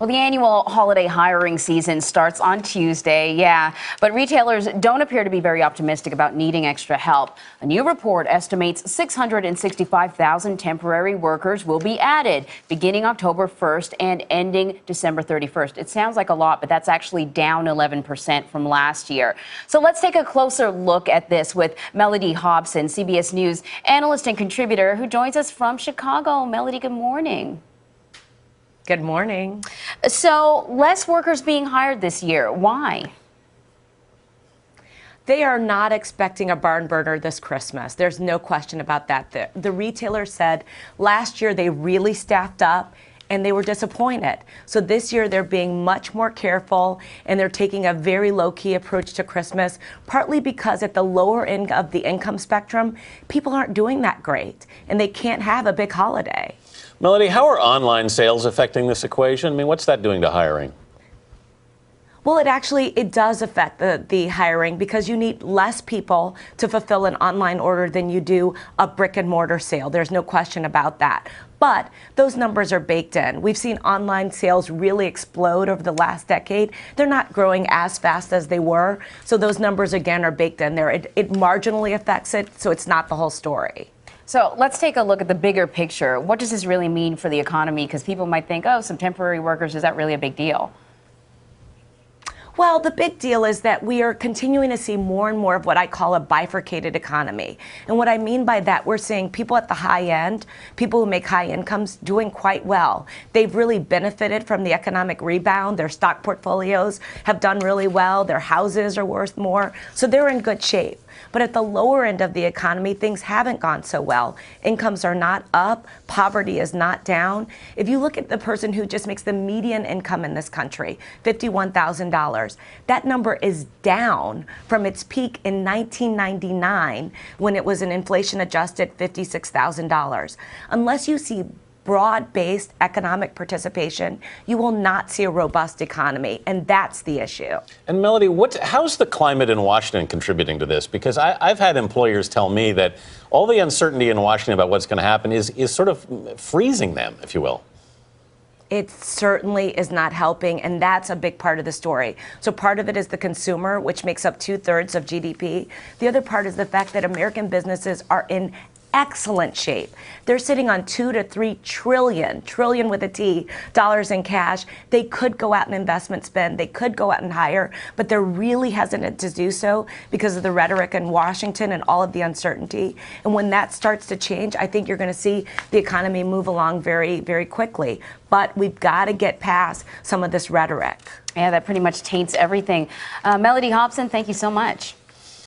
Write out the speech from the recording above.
Well, the annual holiday hiring season starts on Tuesday, yeah. But retailers don't appear to be very optimistic about needing extra help. A new report estimates 665,000 temporary workers will be added beginning October 1st and ending December 31st. It sounds like a lot, but that's actually down 11% from last year. So let's take a closer look at this with Melody Hobson, CBS News analyst and contributor, who joins us from Chicago. Melody, good morning. Good morning. So, less workers being hired this year. Why? They are not expecting a barn burner this Christmas. There's no question about that. The retailer said last year they really staffed up and they were disappointed. So this year they're being much more careful and they're taking a very low-key approach to Christmas, partly because at the lower end of the income spectrum, people aren't doing that great and they can't have a big holiday. Melody, how are online sales affecting this equation? I mean, what's that doing to hiring? Well, it does affect the hiring because you need less people to fulfill an online order than you do a brick and mortar sale. There's no question about that. But those numbers are baked in. We've seen online sales really explode over the last decade. They're not growing as fast as they were. So those numbers, again, are baked in there. It marginally affects it, so it's not the whole story. So let's take a look at the bigger picture. What does this really mean for the economy? Because people might think, oh, some temporary workers, is that really a big deal? Well, the big deal is that we are continuing to see more and more of what I call a bifurcated economy. And what I mean by that, we're seeing people at the high end, people who make high incomes, doing quite well. They've really benefited from the economic rebound. Their stock portfolios have done really well. Their houses are worth more. So they're in good shape. But at the lower end of the economy, things haven't gone so well. Incomes are not up. Poverty is not down. If you look at the person who just makes the median income in this country, $51,000, that number is down from its peak in 1999 when it was an inflation-adjusted $56,000. Unless you see broad-based economic participation, you will not see a robust economy, and that's the issue. And Melody, how's the climate in Washington contributing to this? Because I've had employers tell me that all the uncertainty in Washington about what's going to happen is sort of freezing them, if you will. It certainly is not helping, and that's a big part of the story. So part of it is the consumer, which makes up 2/3 of GDP. The other part is the fact that American businesses are in excellent shape. They're sitting on 2 to 3 trillion with a T, dollars in cash. They could go out and investment spend. They could go out and hire, but they're really hesitant to do so because of the rhetoric in Washington and all of the uncertainty. And when that starts to change, I think you're going to see the economy move along very, very quickly. But we've got to get past some of this rhetoric. Yeah, that pretty much taints everything. Melody Hobson, thank you so much.